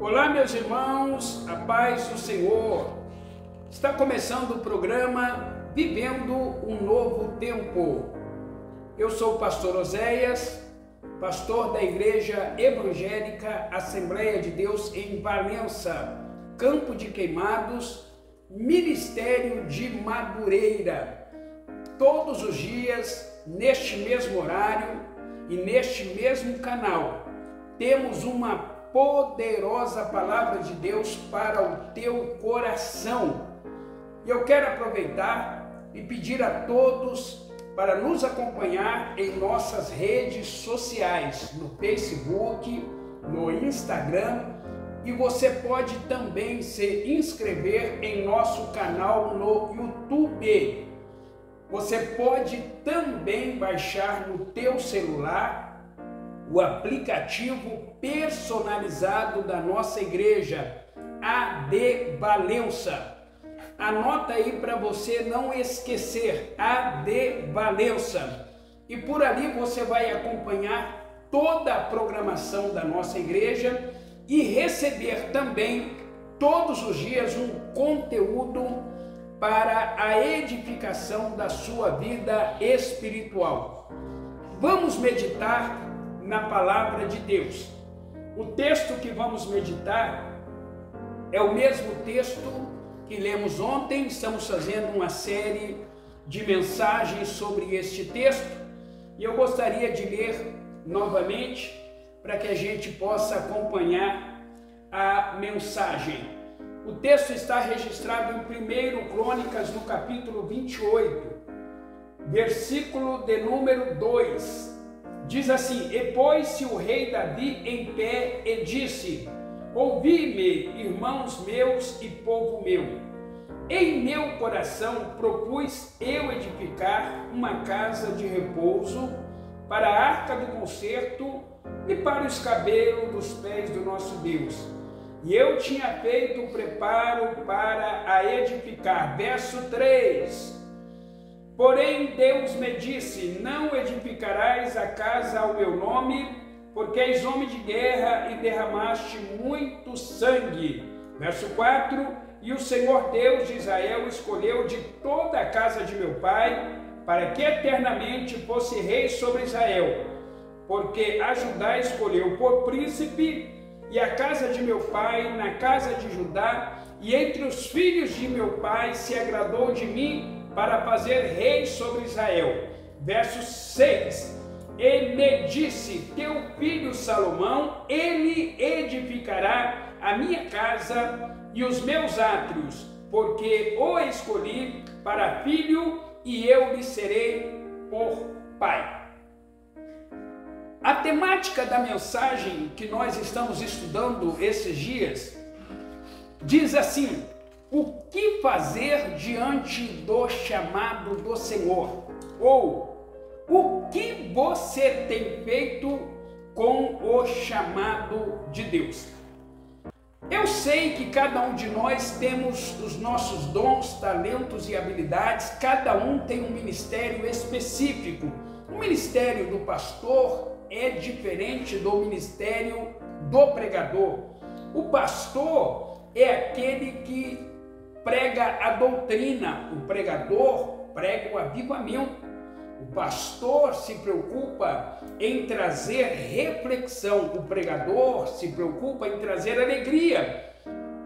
Olá, meus irmãos, a paz do Senhor. Está começando o programa Vivendo um Novo Tempo. Eu sou o pastor Oséias, pastor da Igreja Evangélica Assembleia de Deus em Valença, Campo de Queimados, Ministério de Madureira. Todos os dias, neste mesmo horário e neste mesmo canal, temos uma poderosa palavra de Deus para o teu coração. E eu quero aproveitar e pedir a todos para nos acompanhar em nossas redes sociais, no Facebook, no Instagram, e você pode também se inscrever em nosso canal no YouTube. Você pode também baixar no teu celular o aplicativo personalizado da nossa igreja, AD Valença. Anota aí para você não esquecer, AD Valença. E por ali você vai acompanhar toda a programação da nossa igreja e receber também todos os dias um conteúdo para a edificação da sua vida espiritual. Vamos meditar na palavra de Deus. O texto que vamos meditar é o mesmo texto que lemos ontem. Estamos fazendo uma série de mensagens sobre este texto e eu gostaria de ler novamente para que a gente possa acompanhar a mensagem. O texto está registrado em 1 Crônicas, no capítulo 28, versículo de número 2. Diz assim: E pôs-se o rei Davi em pé e disse: Ouvi-me, irmãos meus e povo meu. Em meu coração propus eu edificar uma casa de repouso para a arca do concerto e para o escabelo dos pés do nosso Deus. E eu tinha feito o preparo para a edificar. Verso 3. Porém Deus me disse: Não edificarás a casa ao meu nome, porque és homem de guerra e derramaste muito sangue. Verso 4. E o Senhor Deus de Israel escolheu de toda a casa de meu pai, para que eternamente fosse rei sobre Israel, porque a Judá escolheu por príncipe, e a casa de meu pai na casa de Judá, e entre os filhos de meu pai se agradou de mim, para fazer rei sobre Israel. Verso 6. E me disse: Teu filho Salomão, ele edificará a minha casa e os meus átrios, porque o escolhi para filho e eu lhe serei por pai. A temática da mensagem que nós estamos estudando esses dias diz assim: o que fazer diante do chamado do Senhor? Ou, o que você tem feito com o chamado de Deus? Eu sei que cada um de nós temos os nossos dons, talentos e habilidades, cada um tem um ministério específico. O ministério do pastor é diferente do ministério do pregador. O pastor é aquele que prega a doutrina, o pregador prega o avivamento. O pastor se preocupa em trazer reflexão, o pregador se preocupa em trazer alegria.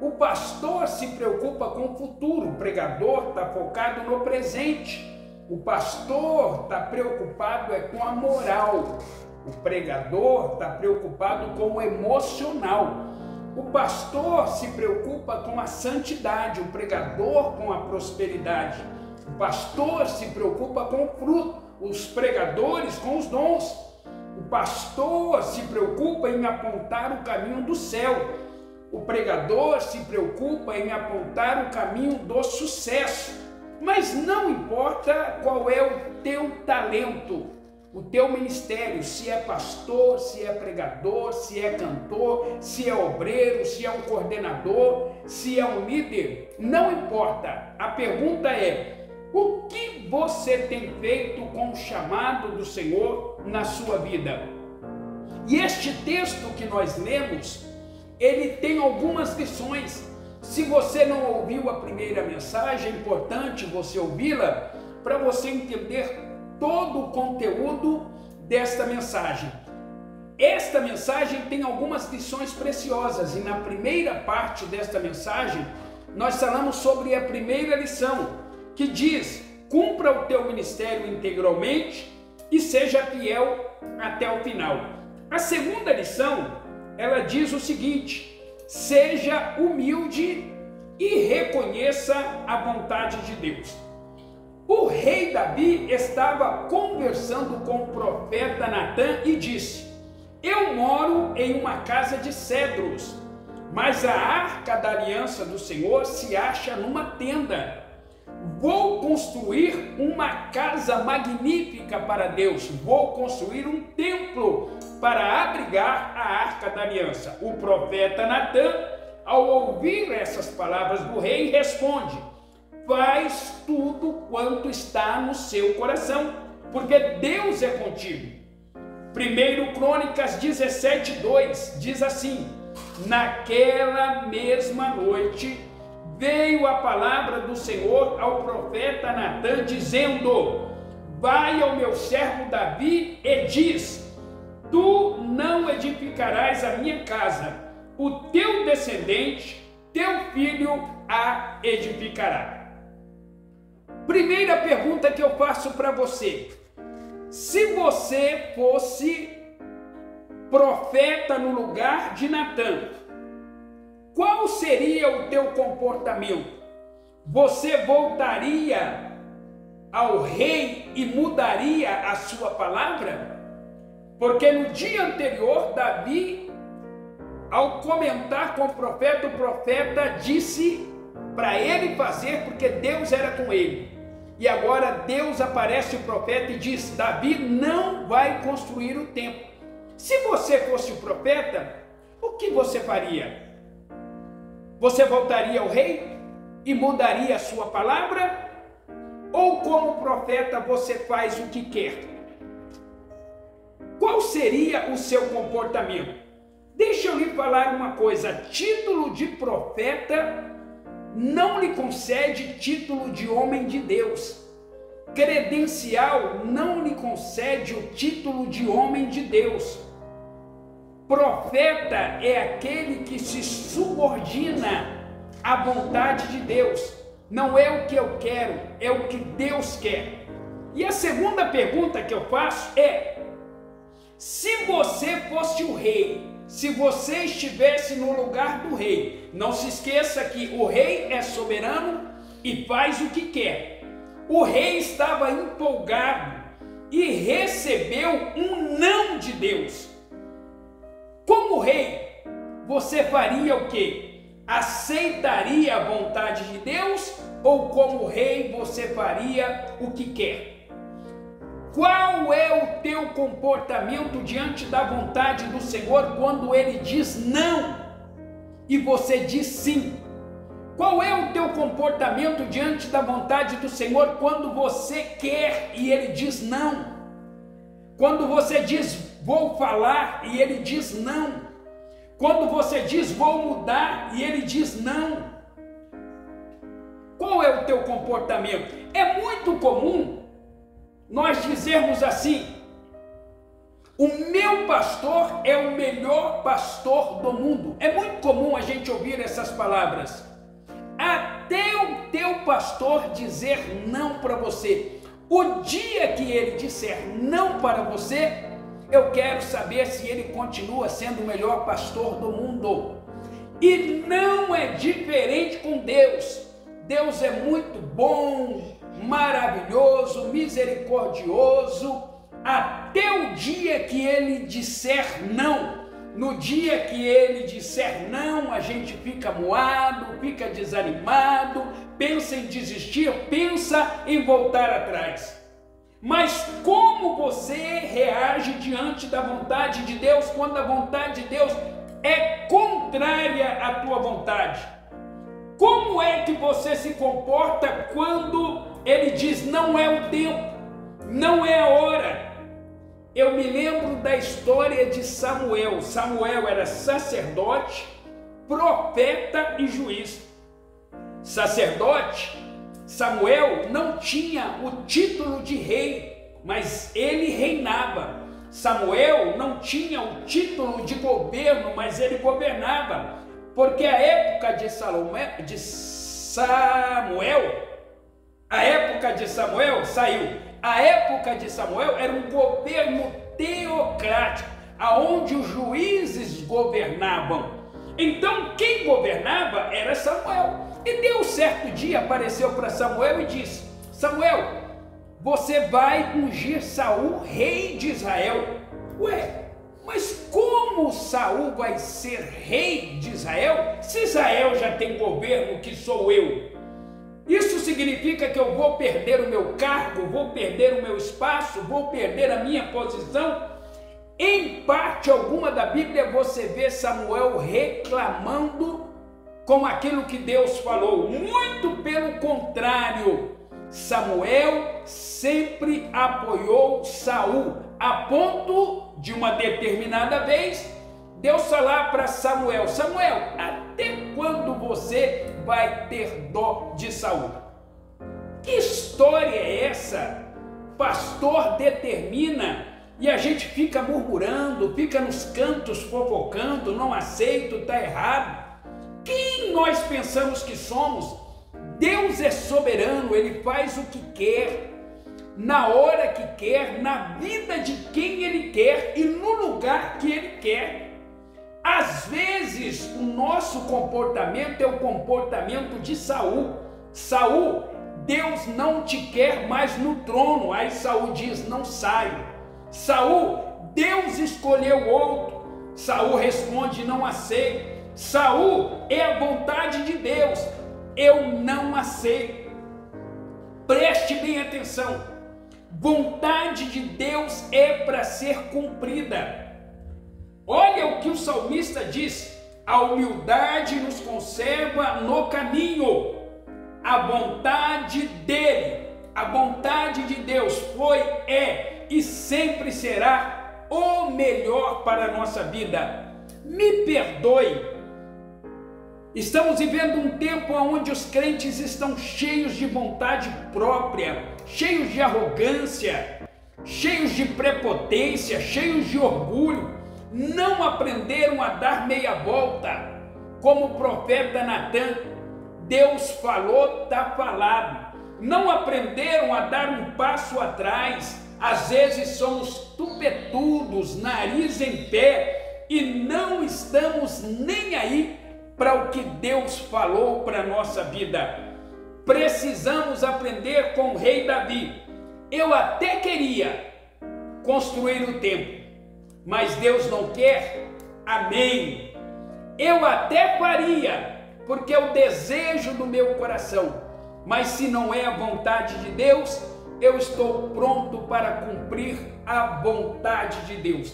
O pastor se preocupa com o futuro, o pregador está focado no presente. O pastor está preocupado com a moral, o pregador está preocupado com o emocional. O pastor se preocupa com a santidade, o pregador com a prosperidade. O pastor se preocupa com o fruto, os pregadores com os dons. O pastor se preocupa em apontar o caminho do céu. O pregador se preocupa em apontar o caminho do sucesso. Mas não importa qual é o teu talento, o teu ministério, se é pastor, se é pregador, se é cantor, se é obreiro, se é um coordenador, se é um líder, não importa. A pergunta é: o que você tem feito com o chamado do Senhor na sua vida? E este texto que nós lemos ele tem algumas lições. Se você não ouviu a primeira mensagem, é importante você ouvi-la para você entender todo o conteúdo desta mensagem. Esta mensagem tem algumas lições preciosas e na primeira parte desta mensagem nós falamos sobre a primeira lição, que diz: cumpra o teu ministério integralmente e seja fiel até o final. A segunda lição, ela diz o seguinte: seja humilde e reconheça a vontade de Deus. O rei Davi estava conversando com o profeta Natã e disse: eu moro em uma casa de cedros, mas a arca da aliança do Senhor se acha numa tenda. Vou construir uma casa magnífica para Deus, vou construir um templo para abrigar a arca da aliança. O profeta Natã, ao ouvir essas palavras do rei, responde: faz tudo quanto está no seu coração, porque Deus é contigo. 1 Crônicas 17:2 diz assim: naquela mesma noite veio a palavra do Senhor ao profeta Natã, dizendo: vai ao meu servo Davi e diz: tu não edificarás a minha casa, o teu descendente, teu filho, a edificará. Primeira pergunta que eu faço para você: se você fosse profeta no lugar de Natã, qual seria o teu comportamento? Você voltaria ao rei e mudaria a sua palavra? Porque no dia anterior, Davi, ao comentar com o profeta disse para ele fazer, porque Deus era com ele. E agora Deus aparece o profeta e diz: Davi não vai construir o templo. Se você fosse o profeta, o que você faria? Você voltaria ao rei e mudaria a sua palavra? Ou como profeta você faz o que quer? Qual seria o seu comportamento? Deixa eu lhe falar uma coisa: título de profeta não lhe concede título de homem de Deus. Credencial não lhe concede o título de homem de Deus. Profeta é aquele que se subordina à vontade de Deus. Não é o que eu quero, é o que Deus quer. E a segunda pergunta que eu faço é: se você fosse o rei, se você estivesse no lugar do rei, não se esqueça que o rei é soberano e faz o que quer. O rei estava empolgado e recebeu um não de Deus. Como rei, você faria o quê? Aceitaria a vontade de Deus ou como rei você faria o que quer? Qual é o teu comportamento diante da vontade do Senhor quando Ele diz não e você diz sim? Qual é o teu comportamento diante da vontade do Senhor quando você quer e Ele diz não? Quando você diz vou falar e Ele diz não? Quando você diz vou mudar e Ele diz não? Qual é o teu comportamento? É muito comum nós dizermos assim: o meu pastor é o melhor pastor do mundo. É muito comum a gente ouvir essas palavras. Até o teu pastor dizer não para você. O dia que ele disser não para você, eu quero saber se ele continua sendo o melhor pastor do mundo. E não é diferente com Deus. Deus é muito bom, maravilhoso, misericordioso, até o dia que Ele disser não. No dia que Ele disser não, a gente fica moado, fica desanimado, pensa em desistir, pensa em voltar atrás. Mas como você reage diante da vontade de Deus quando a vontade de Deus é contrária à tua vontade? Como é que você se comporta quando Ele diz não é o tempo, não é a hora? Eu me lembro da história de Samuel. Samuel era sacerdote profeta e juiz. Sacerdote, Samuel não tinha o título de rei, mas ele reinava. Samuel não tinha o título de governo, mas ele governava. Porque a época de Samuel era um governo teocrático, aonde os juízes governavam. Então quem governava era Samuel. E Deus certo dia apareceu para Samuel e disse: Samuel, você vai ungir Saul rei de Israel. Ué, mas como Saul vai ser rei de Israel se Israel já tem governo que sou eu? Isso significa que eu vou perder o meu cargo, vou perder o meu espaço, vou perder a minha posição? Em parte alguma da Bíblia você vê Samuel reclamando com aquilo que Deus falou. Muito pelo contrário, Samuel sempre apoiou Saul, a ponto de uma determinada vez Deus falar para Samuel: Samuel, até quando você vai ter dó de Saul? Que história é essa? Pastor determina e a gente fica murmurando, fica nos cantos fofocando, não aceito, está errado. Quem nós pensamos que somos? Deus é soberano, Ele faz o que quer, na hora que quer, na vida de quem Ele quer e no lugar que Ele quer. Às vezes o nosso comportamento é o comportamento de Saul. Saul, Deus não te quer mais no trono. Aí Saul diz: não saio. Saul, Deus escolheu outro. Saul responde: não aceito. Saul, é a vontade de Deus, eu não aceito. Preste bem atenção. Vontade de Deus é para ser cumprida. Olha o que o salmista diz: a humildade nos conserva no caminho. A vontade dele, a vontade de Deus foi, é e sempre será o melhor para a nossa vida. Me perdoe, estamos vivendo um tempo onde os crentes estão cheios de vontade própria, cheios de arrogância, cheios de prepotência, cheios de orgulho. Não aprenderam a dar meia volta, como o profeta Natan. Deus falou, está falado. Não aprenderam a dar um passo atrás. Às vezes somos tupetudos, nariz em pé, e não estamos nem aí para o que Deus falou para a nossa vida. Precisamos aprender com o rei Davi. Eu até queria construir o templo, mas Deus não quer. Amém. Eu até faria, porque é o desejo do meu coração, mas se não é a vontade de Deus, eu estou pronto para cumprir a vontade de Deus.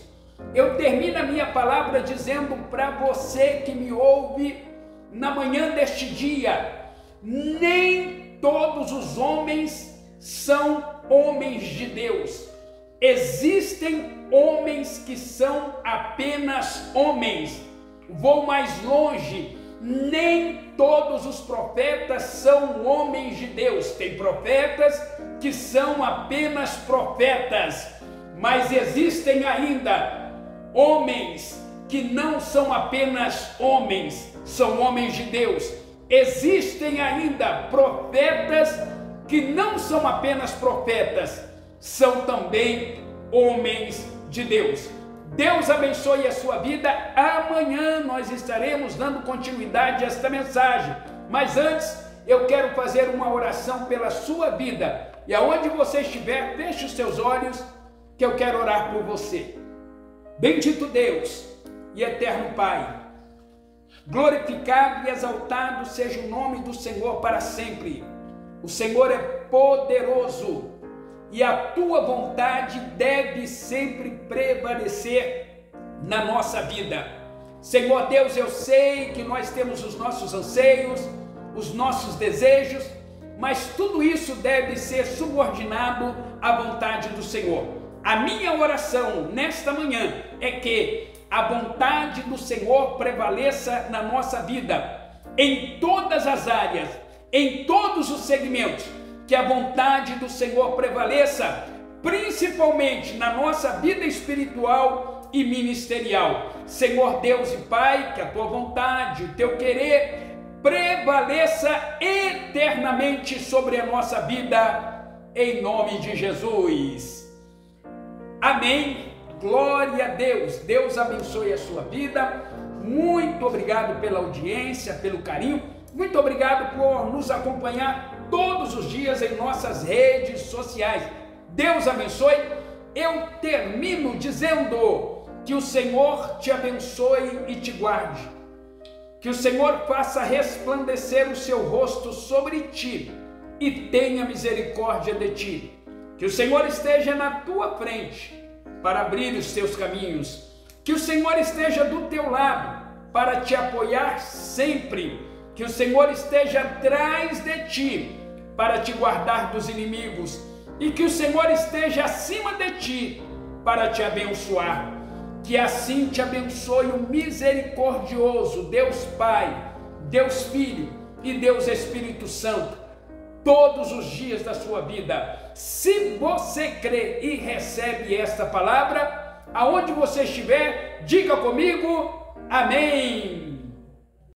Eu termino a minha palavra dizendo para você que me ouve na manhã deste dia: nem todos os homens são homens de Deus. Existem homens que são apenas homens. Vou mais longe: nem todos os profetas são homens de Deus. Tem profetas que são apenas profetas, mas existem ainda homens que não são apenas homens, são homens de Deus. Existem ainda profetas que não são apenas profetas, são também homens de Deus. Deus abençoe a sua vida. Amanhã nós estaremos dando continuidade a esta mensagem. Mas antes, eu quero fazer uma oração pela sua vida. E aonde você estiver, feche os seus olhos, que eu quero orar por você. Bendito Deus e eterno Pai, glorificado e exaltado seja o nome do Senhor para sempre. O Senhor é poderoso e a tua vontade deve sempre prevalecer na nossa vida. Senhor Deus, eu sei que nós temos os nossos anseios, os nossos desejos, mas tudo isso deve ser subordinado à vontade do Senhor. A minha oração nesta manhã é que a vontade do Senhor prevaleça na nossa vida, em todas as áreas, em todos os segmentos, que a vontade do Senhor prevaleça, principalmente na nossa vida espiritual e ministerial. Senhor Deus e Pai, que a tua vontade, o teu querer prevaleça eternamente sobre a nossa vida, em nome de Jesus. Amém. Glória a Deus. Deus abençoe a sua vida. Muito obrigado pela audiência, pelo carinho. Muito obrigado por nos acompanhar todos os dias em nossas redes sociais. Deus abençoe. Eu termino dizendo que o Senhor te abençoe e te guarde. Que o Senhor faça resplandecer o seu rosto sobre ti e tenha misericórdia de ti. Que o Senhor esteja na tua frente para abrir os teus caminhos. Que o Senhor esteja do teu lado para te apoiar sempre. Que o Senhor esteja atrás de ti para te guardar dos inimigos. E que o Senhor esteja acima de ti para te abençoar. Que assim te abençoe o misericordioso Deus Pai, Deus Filho e Deus Espírito Santo, todos os dias da sua vida. Se você crê e recebe esta palavra, aonde você estiver, diga comigo, amém.